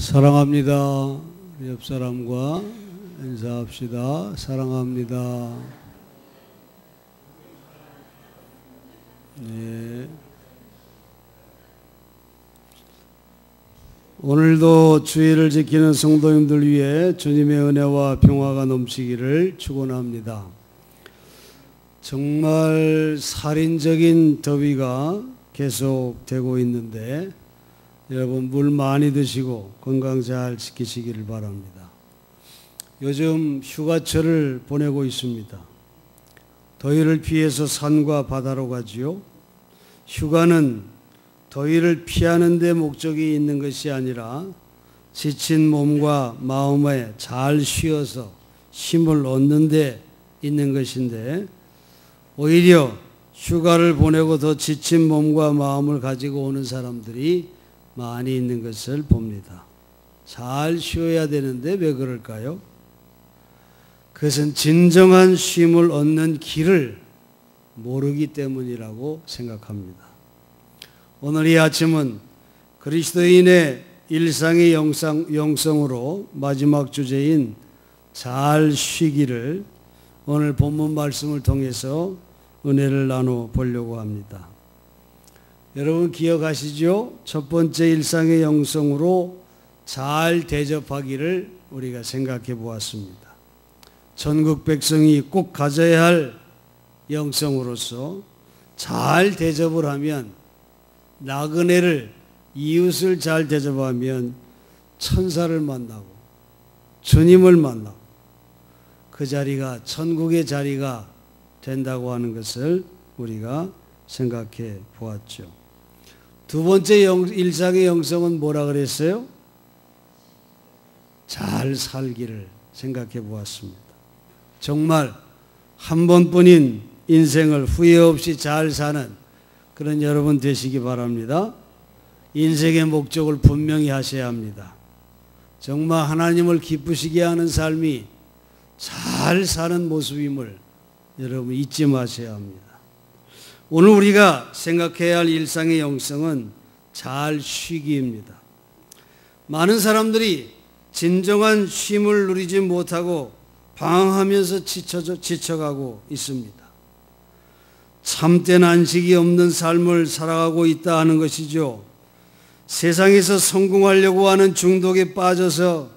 사랑합니다. 옆 사람과 인사합시다. 사랑합니다. 네. 오늘도 주의를 지키는 성도님들 위해 주님의 은혜와 평화가 넘치기를 축원합니다. 정말 살인적인 더위가 계속되고 있는데 여러분 물 많이 드시고 건강 잘 지키시기를 바랍니다. 요즘 휴가철을 보내고 있습니다. 더위를 피해서 산과 바다로 가지요. 휴가는 더위를 피하는 데 목적이 있는 것이 아니라 지친 몸과 마음에 잘 쉬어서 힘을 얻는 데 있는 것인데 오히려 휴가를 보내고 더 지친 몸과 마음을 가지고 오는 사람들이 많이 있는 것을 봅니다. 잘 쉬어야 되는데 왜 그럴까요? 그것은 진정한 쉼을 얻는 길을 모르기 때문이라고 생각합니다. 오늘 이 아침은 그리스도인의 일상의 영성으로 마지막 주제인 잘 쉬기를 오늘 본문 말씀을 통해서 은혜를 나눠 보려고 합니다. 여러분 기억하시죠? 첫 번째 일상의 영성으로 잘 대접하기를 우리가 생각해 보았습니다. 전국 백성이 꼭 가져야 할 영성으로서 잘 대접을 하면 나그네를 이웃을 잘 대접하면 천사를 만나고 주님을 만나고 그 자리가 천국의 자리가 된다고 하는 것을 우리가 생각해 보았죠. 두 번째 일상의 영성은 뭐라 그랬어요? 잘 살기를 생각해 보았습니다. 정말 한 번뿐인 인생을 후회 없이 잘 사는 그런 여러분 되시기 바랍니다. 인생의 목적을 분명히 하셔야 합니다. 정말 하나님을 기쁘시게 하는 삶이 잘 사는 모습임을 여러분 잊지 마셔야 합니다. 오늘 우리가 생각해야 할 일상의 영성은 잘 쉬기입니다. 많은 사람들이 진정한 쉼을 누리지 못하고 방황하면서 지쳐가고 있습니다. 참된 안식이 없는 삶을 살아가고 있다 하는 것이죠. 세상에서 성공하려고 하는 중독에 빠져서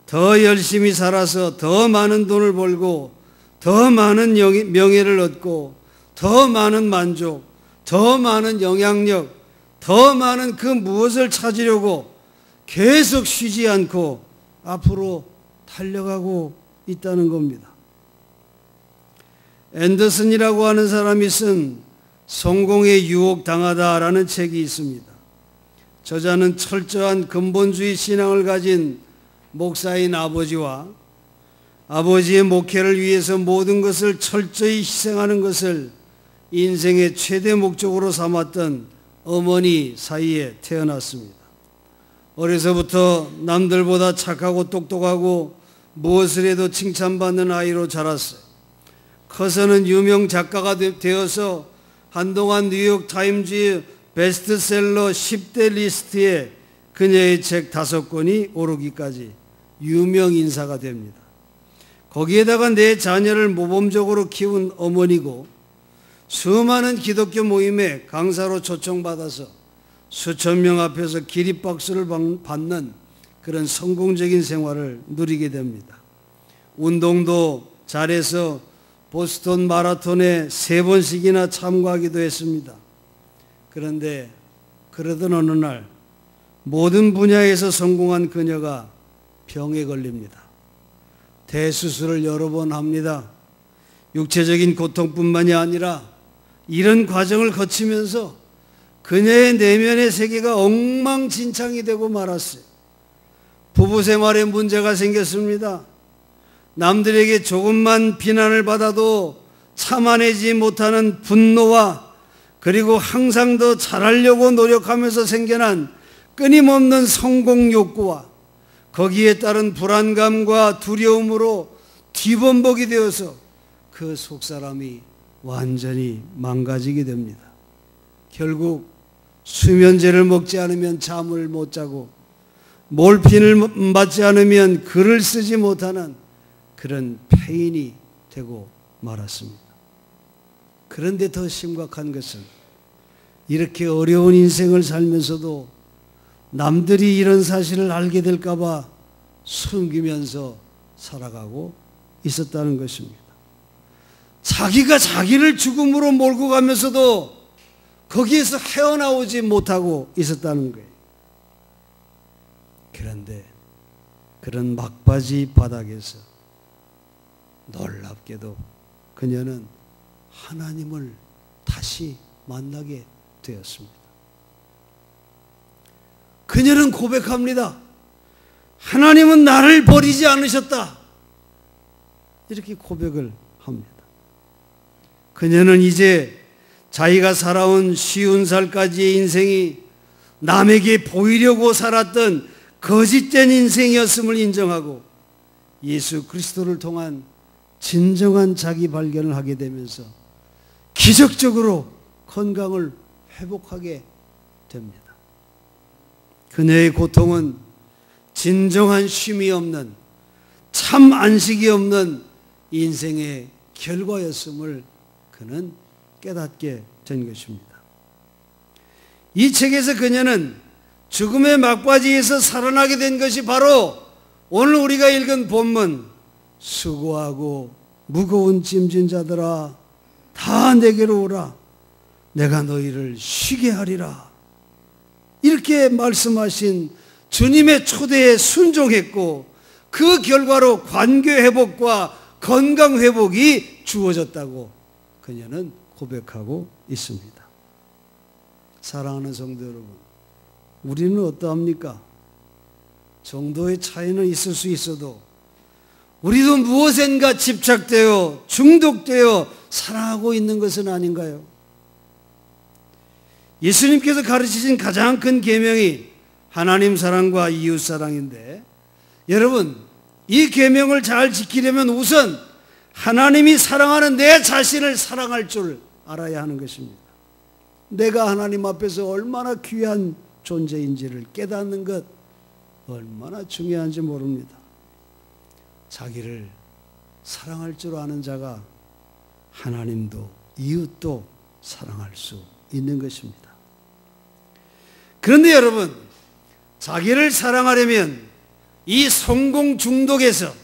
더 열심히 살아서 더 많은 돈을 벌고 더 많은 명예를 얻고 더 많은 만족, 더 많은 영향력, 더 많은 그 무엇을 찾으려고 계속 쉬지 않고 앞으로 달려가고 있다는 겁니다. 앤더슨이라고 하는 사람이 쓴 성공에 유혹당하다라는 책이 있습니다. 저자는 철저한 근본주의 신앙을 가진 목사인 아버지와 아버지의 목회를 위해서 모든 것을 철저히 희생하는 것을 인생의 최대 목적으로 삼았던 어머니 사이에 태어났습니다. 어려서부터 남들보다 착하고 똑똑하고 무엇을 해도 칭찬받는 아이로 자랐어요. 커서는 유명 작가가 되어서 한동안 뉴욕타임즈 베스트셀러 10대 리스트에 그녀의 책 5권이 오르기까지 유명 인사가 됩니다. 거기에다가 내 자녀를 모범적으로 키운 어머니고 수많은 기독교 모임에 강사로 초청받아서 수천 명 앞에서 기립박수를 받는 그런 성공적인 생활을 누리게 됩니다. 운동도 잘해서 보스턴 마라톤에 3번씩이나 참가하기도 했습니다. 그런데 그러던 어느 날 모든 분야에서 성공한 그녀가 병에 걸립니다. 대수술을 여러 번 합니다. 육체적인 고통뿐만이 아니라 이런 과정을 거치면서 그녀의 내면의 세계가 엉망진창이 되고 말았어요. 부부 생활에 문제가 생겼습니다. 남들에게 조금만 비난을 받아도 참아내지 못하는 분노와 그리고 항상 더 잘하려고 노력하면서 생겨난 끊임없는 성공 욕구와 거기에 따른 불안감과 두려움으로 뒤범벅이 되어서 그 속사람이 완전히 망가지게 됩니다. 결국 수면제를 먹지 않으면 잠을 못 자고 몰핀을 맞지 않으면 글을 쓰지 못하는 그런 폐인이 되고 말았습니다. 그런데 더 심각한 것은 이렇게 어려운 인생을 살면서도 남들이 이런 사실을 알게 될까 봐 숨기면서 살아가고 있었다는 것입니다. 자기가 자기를 죽음으로 몰고 가면서도 거기에서 헤어나오지 못하고 있었다는 거예요. 그런데 그런 막바지 바닥에서 놀랍게도 그녀는 하나님을 다시 만나게 되었습니다. 그녀는 고백합니다. 하나님은 나를 버리지 않으셨다. 이렇게 고백을 합니다. 그녀는 이제 자기가 살아온 50살까지의 인생이 남에게 보이려고 살았던 거짓된 인생이었음을 인정하고 예수 그리스도를 통한 진정한 자기 발견을 하게 되면서 기적적으로 건강을 회복하게 됩니다. 그녀의 고통은 진정한 쉼이 없는, 참 안식이 없는 인생의 결과였음을 그는 깨닫게 된 것입니다. 이 책에서 그녀는 죽음의 막바지에서 살아나게 된 것이 바로 오늘 우리가 읽은 본문, 수고하고 무거운 짐진 자들아 다 내게로 오라, 내가 너희를 쉬게 하리라, 이렇게 말씀하신 주님의 초대에 순종했고 그 결과로 관계 회복과 건강 회복이 주어졌다고 그녀는 고백하고 있습니다. 사랑하는 성도 여러분, 우리는 어떠합니까? 정도의 차이는 있을 수 있어도 우리도 무엇인가 집착되어 중독되어 살아가고 있는 것은 아닌가요? 예수님께서 가르치신 가장 큰 계명이 하나님 사랑과 이웃 사랑인데, 여러분 이 계명을 잘 지키려면 우선 하나님이 사랑하는 내 자신을 사랑할 줄 알아야 하는 것입니다. 내가 하나님 앞에서 얼마나 귀한 존재인지를 깨닫는 것 얼마나 중요한지 모릅니다. 자기를 사랑할 줄 아는 자가 하나님도 이웃도 사랑할 수 있는 것입니다. 그런데 여러분, 자기를 사랑하려면 이 성공 중독에서,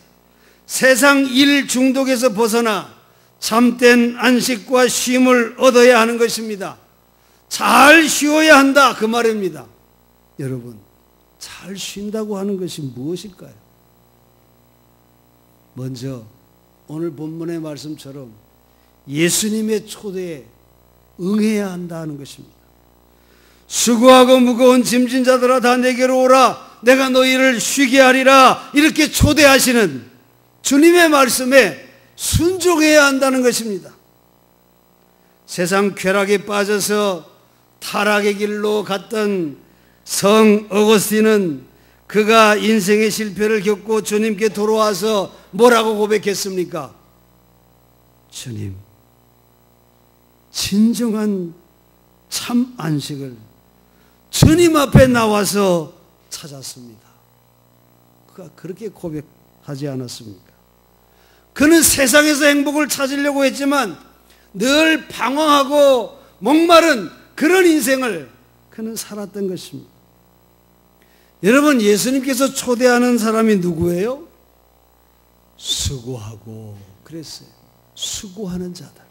세상 일 중독에서 벗어나 참된 안식과 쉼을 얻어야 하는 것입니다. 잘 쉬어야 한다, 그 말입니다. 여러분, 잘 쉰다고 하는 것이 무엇일까요? 먼저 오늘 본문의 말씀처럼 예수님의 초대에 응해야 한다는 것입니다. 수고하고 무거운 짐진 자들아 다 내게로 오라, 내가 너희를 쉬게 하리라, 이렇게 초대하시는 주님의 말씀에 순종해야 한다는 것입니다. 세상 쾌락에 빠져서 타락의 길로 갔던 성 어거스틴은 그가 인생의 실패를 겪고 주님께 돌아와서 뭐라고 고백했습니까? 주님, 진정한 참 안식을 주님 앞에 나와서 찾았습니다. 그가 그렇게 고백하지 않았습니까? 그는 세상에서 행복을 찾으려고 했지만 늘 방황하고 목마른 그런 인생을 그는 살았던 것입니다. 여러분, 예수님께서 초대하는 사람이 누구예요? 수고하고, 그랬어요. 수고하는 자들.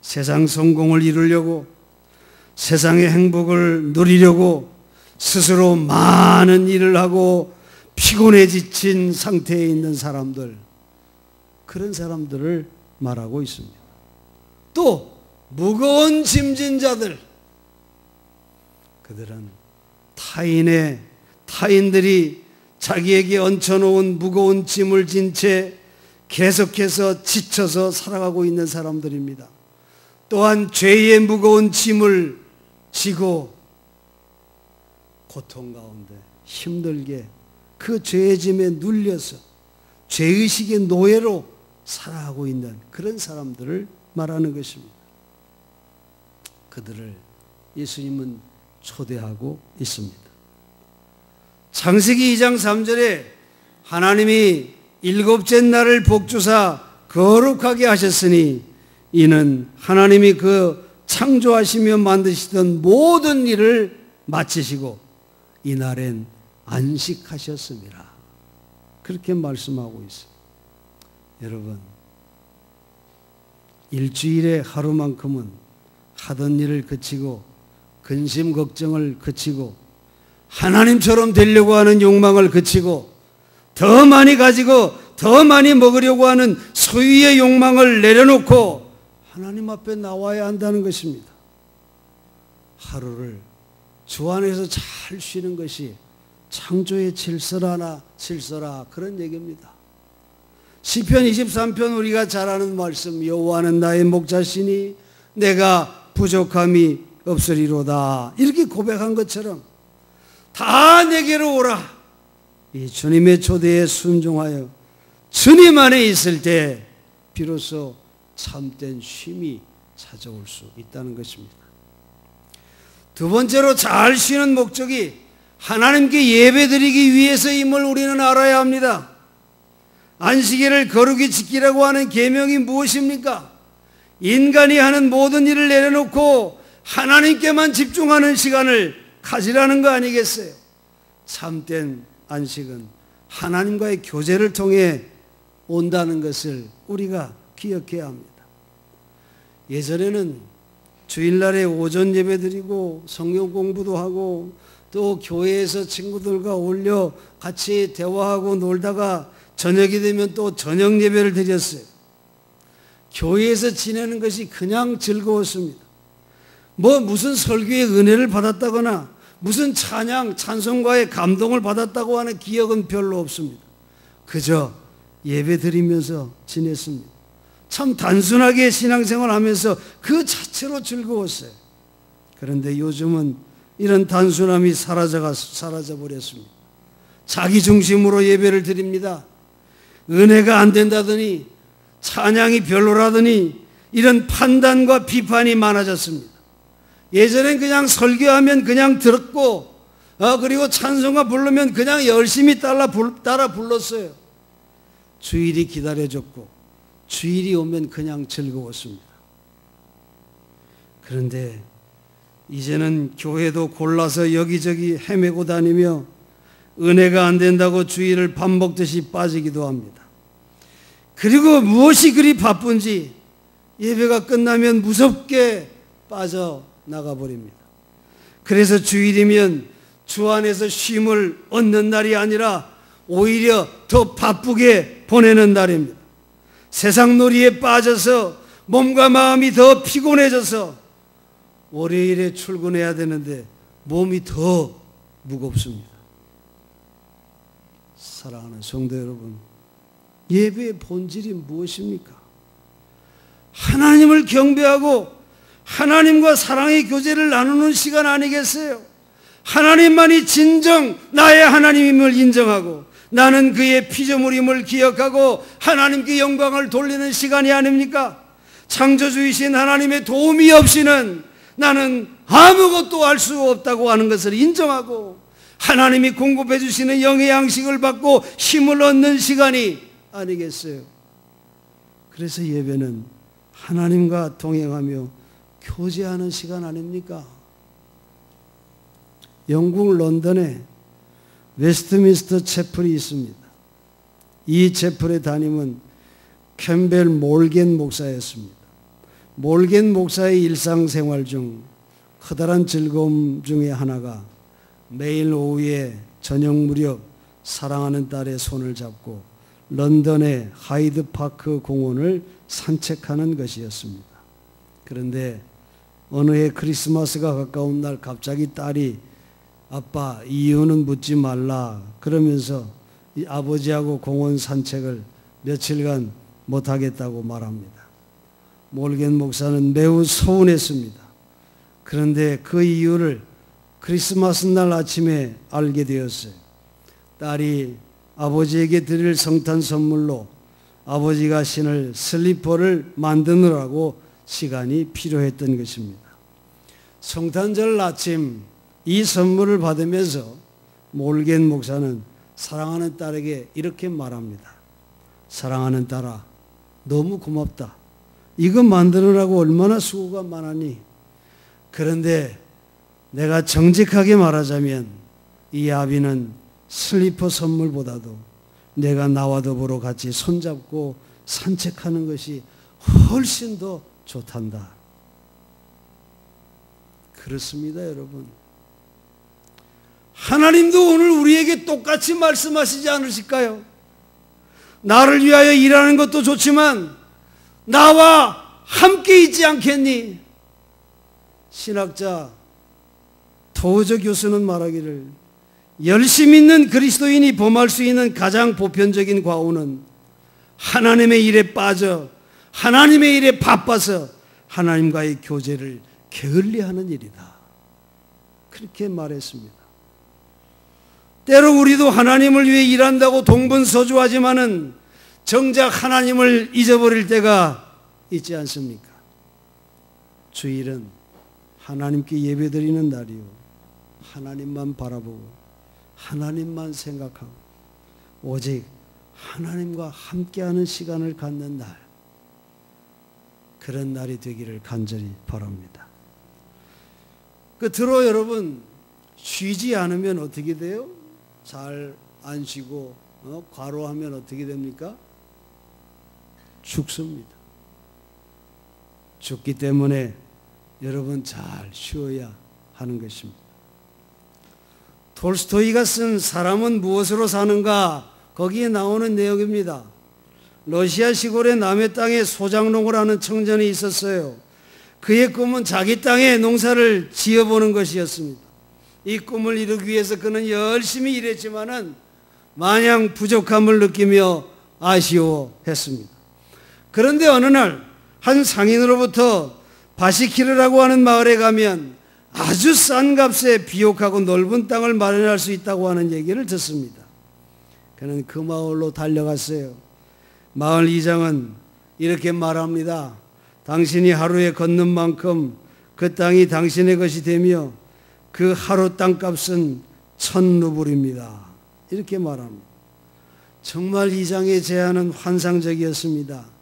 세상 성공을 이루려고, 세상의 행복을 누리려고 스스로 많은 일을 하고 피곤해 지친 상태에 있는 사람들, 그런 사람들을 말하고 있습니다. 또 무거운 짐진 자들, 그들은 타인들이 자기에게 얹혀놓은 무거운 짐을 진 채 계속해서 지쳐서 살아가고 있는 사람들입니다. 또한 죄의 무거운 짐을 지고 고통 가운데 힘들게 그 죄의 짐에 눌려서 죄의식의 노예로 살아가고 있는 그런 사람들을 말하는 것입니다. 그들을 예수님은 초대하고 있습니다. 창세기 2장 3절에 하나님이 일곱째 날을 복주사 거룩하게 하셨으니 이는 하나님이 그 창조하시며 만드시던 모든 일을 마치시고 이날엔 안식하셨습니다. 그렇게 말씀하고 있어요. 여러분, 일주일에 하루만큼은 하던 일을 그치고 근심 걱정을 그치고 하나님처럼 되려고 하는 욕망을 그치고 더 많이 가지고 더 많이 먹으려고 하는 소유의 욕망을 내려놓고 하나님 앞에 나와야 한다는 것입니다. 하루를 주 안에서 잘 쉬는 것이 창조의 질서라 그런 얘기입니다. 시편 23편 우리가 잘 아는 말씀, 여호와는 나의 목자시니 내가 부족함이 없으리로다, 이렇게 고백한 것처럼 다 내게로 오라, 이 주님의 초대에 순종하여 주님 안에 있을 때 비로소 참된 쉼이 찾아올 수 있다는 것입니다. 두 번째로 잘 쉬는 목적이 하나님께 예배드리기 위해서임을 우리는 알아야 합니다. 안식일을 거룩히 지키라고 하는 계명이 무엇입니까? 인간이 하는 모든 일을 내려놓고 하나님께만 집중하는 시간을 가지라는 거 아니겠어요? 참된 안식은 하나님과의 교제를 통해 온다는 것을 우리가 기억해야 합니다. 예전에는 주일날에 오전 예배 드리고 성경 공부도 하고 또 교회에서 친구들과 어울려 같이 대화하고 놀다가 저녁이 되면 또 저녁 예배를 드렸어요. 교회에서 지내는 것이 그냥 즐거웠습니다. 무슨 설교의 은혜를 받았다거나 무슨 찬송가의 감동을 받았다고 하는 기억은 별로 없습니다. 그저 예배 드리면서 지냈습니다. 참 단순하게 신앙생활 하면서 그 자체로 즐거웠어요. 그런데 요즘은 이런 단순함이 사라져버렸습니다. 자기 중심으로 예배를 드립니다. 은혜가 안 된다더니 찬양이 별로라더니 이런 판단과 비판이 많아졌습니다. 예전엔 그냥 설교하면 그냥 들었고 그리고 찬송가 부르면 그냥 열심히 따라 불렀어요. 주일이 기다려졌고 주일이 오면 그냥 즐거웠습니다. 그런데 이제는 교회도 골라서 여기저기 헤매고 다니며 은혜가 안 된다고 주일을 밥 먹듯이 빠지기도 합니다. 그리고 무엇이 그리 바쁜지 예배가 끝나면 무섭게 빠져나가 버립니다. 그래서 주일이면 주 안에서 쉼을 얻는 날이 아니라 오히려 더 바쁘게 보내는 날입니다. 세상 놀이에 빠져서 몸과 마음이 더 피곤해져서 월요일에 출근해야 되는데 몸이 더 무겁습니다. 사랑하는 성도 여러분, 예배의 본질이 무엇입니까? 하나님을 경배하고 하나님과 사랑의 교제를 나누는 시간 아니겠어요? 하나님만이 진정 나의 하나님임을 인정하고 나는 그의 피조물임을 기억하고 하나님께 영광을 돌리는 시간이 아닙니까? 창조주이신 하나님의 도움이 없이는 나는 아무것도 할 수 없다고 하는 것을 인정하고 하나님이 공급해 주시는 영의 양식을 받고 힘을 얻는 시간이 아니겠어요? 그래서 예배는 하나님과 동행하며 교제하는 시간 아닙니까? 영국 런던에 웨스트민스터 채플이 있습니다. 이 채플의 담임은 캠벨 몰겐 목사였습니다. 몰겐 목사의 일상생활 중 커다란 즐거움 중에 하나가 매일 오후에 저녁 무렵 사랑하는 딸의 손을 잡고 런던의 하이드파크 공원을 산책하는 것이었습니다. 그런데 어느 해 크리스마스가 가까운 날 갑자기 딸이 아빠, 이유는 묻지 말라 그러면서 이 아버지하고 공원 산책을 며칠간 못하겠다고 말합니다. 몰겐 목사는 매우 서운했습니다. 그런데 그 이유를 크리스마스 날 아침에 알게 되었어요. 딸이 아버지에게 드릴 성탄 선물로 아버지가 신을 슬리퍼를 만드느라고 시간이 필요했던 것입니다. 성탄절 아침 이 선물을 받으면서 몰겐 목사는 사랑하는 딸에게 이렇게 말합니다. 사랑하는 딸아, 너무 고맙다. 이거 만드느라고 얼마나 수고가 많았니? 그런데 내가 정직하게 말하자면 이 아비는 슬리퍼 선물보다도 내가 나와 더불어 같이 손잡고 산책하는 것이 훨씬 더 좋단다. 그렇습니다, 여러분. 하나님도 오늘 우리에게 똑같이 말씀하시지 않으실까요? 나를 위하여 일하는 것도 좋지만 나와 함께 있지 않겠니? 신학자 도저 교수는 말하기를 열심 있는 그리스도인이 범할 수 있는 가장 보편적인 과오는 하나님의 일에 빠져 하나님의 일에 바빠서 하나님과의 교제를 게을리하는 일이다. 그렇게 말했습니다. 때로 우리도 하나님을 위해 일한다고 동분서주하지만은 정작 하나님을 잊어버릴 때가 있지 않습니까? 주일은 하나님께 예배드리는 날이요, 하나님만 바라보고 하나님만 생각하고 오직 하나님과 함께하는 시간을 갖는 날, 그런 날이 되기를 간절히 바랍니다. 끝으로 여러분, 쉬지 않으면 어떻게 돼요? 잘 안 쉬고 과로하면 어떻게 됩니까? 죽습니다. 죽기 때문에 여러분 잘 쉬어야 하는 것입니다. 톨스토이가 쓴 사람은 무엇으로 사는가, 거기에 나오는 내용입니다. 러시아 시골의 남의 땅에 소작농을 하는 청년이 있었어요. 그의 꿈은 자기 땅에 농사를 지어보는 것이었습니다. 이 꿈을 이루기 위해서 그는 열심히 일했지만은 마냥 부족함을 느끼며 아쉬워했습니다. 그런데 어느 날 한 상인으로부터 바시키르라고 하는 마을에 가면 아주 싼 값에 비옥하고 넓은 땅을 마련할 수 있다고 하는 얘기를 듣습니다. 그는 그 마을로 달려갔어요. 마을 이장은 이렇게 말합니다. 당신이 하루에 걷는 만큼 그 땅이 당신의 것이 되며 그 하루 땅값은 1000루블입니다. 이렇게 말합니다. 정말 이장의 제안은 환상적이었습니다.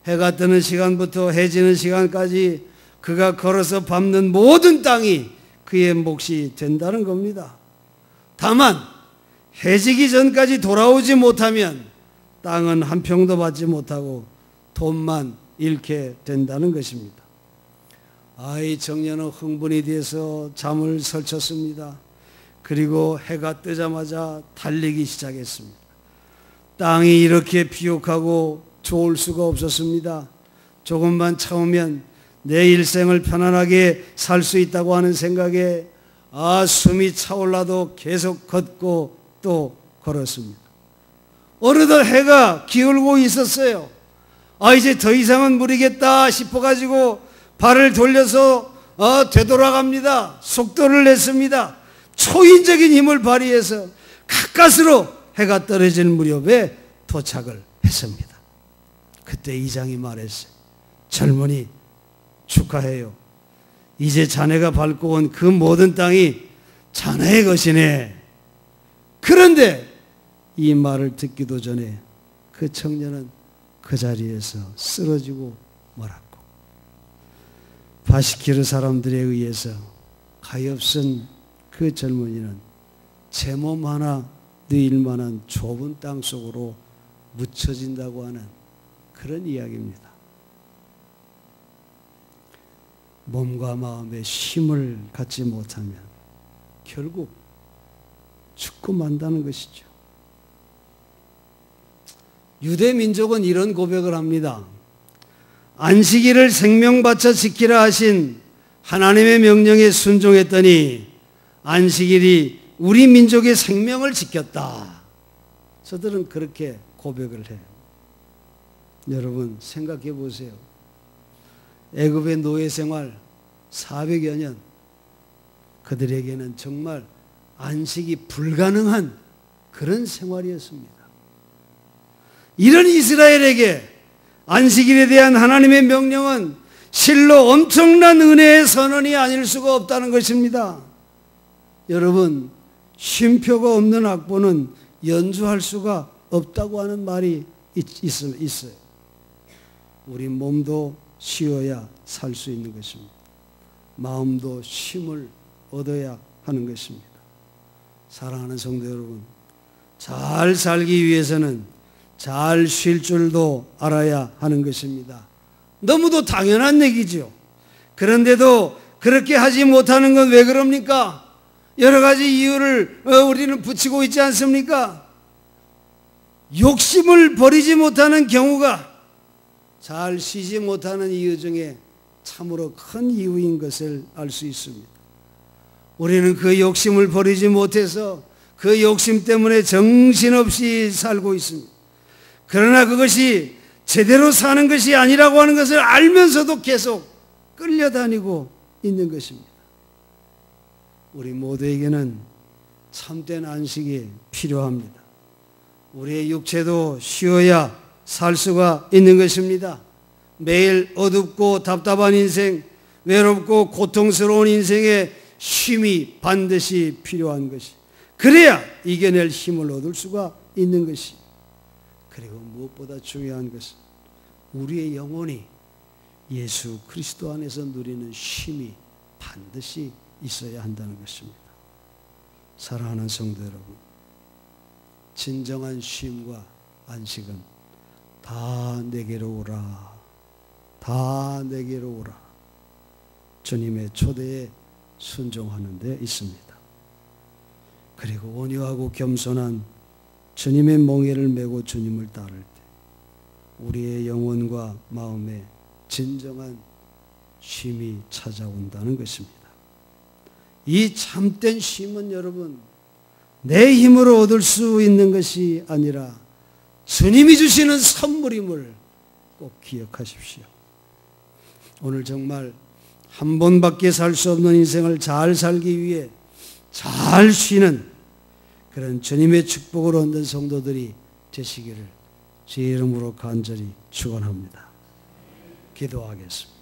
해가 뜨는 시간부터 해지는 시간까지 그가 걸어서 밟는 모든 땅이 그의 몫이 된다는 겁니다. 다만 해지기 전까지 돌아오지 못하면 땅은 한 평도 받지 못하고 돈만 잃게 된다는 것입니다. 이 청년은 흥분이 돼서 잠을 설쳤습니다. 그리고 해가 뜨자마자 달리기 시작했습니다. 땅이 이렇게 비옥하고 좋을 수가 없었습니다. 조금만 참으면 내 일생을 편안하게 살 수 있다고 하는 생각에 숨이 차올라도 계속 걷고 또 걸었습니다. 어느덧 해가 기울고 있었어요. 이제 더 이상은 무리겠다 싶어가지고 발을 돌려서 되돌아갑니다. 속도를 냈습니다. 초인적인 힘을 발휘해서 가까스로 해가 떨어질 무렵에 도착을 했습니다. 그때 이장이 말했어요. 젊은이, 축하해요. 이제 자네가 밟고 온 그 모든 땅이 자네의 것이네. 그런데 이 말을 듣기도 전에 그 청년은 그 자리에서 쓰러지고 말았고, 바시키르 사람들에 의해서 가엾은 그 젊은이는 제 몸 하나 누일 만한 좁은 땅 속으로 묻혀진다고 하는 그런 이야기입니다. 몸과 마음에 쉼을 갖지 못하면 결국 죽고 만다는 것이죠. 유대 민족은 이런 고백을 합니다. 안식일을 생명 바쳐 지키라 하신 하나님의 명령에 순종했더니 안식일이 우리 민족의 생명을 지켰다. 저들은 그렇게 고백을 해요. 여러분 생각해 보세요. 애굽의 노예 생활 400여 년, 그들에게는 정말 안식이 불가능한 그런 생활이었습니다. 이런 이스라엘에게 안식일에 대한 하나님의 명령은 실로 엄청난 은혜의 선언이 아닐 수가 없다는 것입니다. 여러분, 쉼표가 없는 악보는 연주할 수가 없다고 하는 말이 있어요. 우리 몸도 쉬어야 살 수 있는 것입니다. 마음도 쉼을 얻어야 하는 것입니다. 사랑하는 성도 여러분, 잘 살기 위해서는 잘 쉴 줄도 알아야 하는 것입니다. 너무도 당연한 얘기죠. 그런데도 그렇게 하지 못하는 건 왜 그럽니까? 여러 가지 이유를 우리는 붙이고 있지 않습니까? 욕심을 버리지 못하는 경우가 잘 쉬지 못하는 이유 중에 참으로 큰 이유인 것을 알 수 있습니다. 우리는 그 욕심을 버리지 못해서 그 욕심 때문에 정신없이 살고 있습니다. 그러나 그것이 제대로 사는 것이 아니라고 하는 것을 알면서도 계속 끌려다니고 있는 것입니다. 우리 모두에게는 참된 안식이 필요합니다. 우리의 육체도 쉬어야 살 수가 있는 것입니다. 매일 어둡고 답답한 인생, 외롭고 고통스러운 인생에 쉼이 반드시 필요한 것이, 그래야 이겨낼 힘을 얻을 수가 있는 것이, 그리고 무엇보다 중요한 것은 우리의 영혼이 예수 그리스도 안에서 누리는 쉼이 반드시 있어야 한다는 것입니다. 사랑하는 성도 여러분, 진정한 쉼과 안식은 다 내게로 오라, 다 내게로 오라, 주님의 초대에 순종하는 데 있습니다. 그리고 온유하고 겸손한 주님의 멍에를 메고 주님을 따를 때 우리의 영혼과 마음에 진정한 쉼이 찾아온다는 것입니다. 이 참된 쉼은 여러분, 내 힘으로 얻을 수 있는 것이 아니라 주님이 주시는 선물임을 꼭 기억하십시오. 오늘 정말 한 번밖에 살 수 없는 인생을 잘 살기 위해 잘 쉬는 그런 주님의 축복을 얻는 성도들이 되시기를 제 이름으로 간절히 축원합니다. 기도하겠습니다.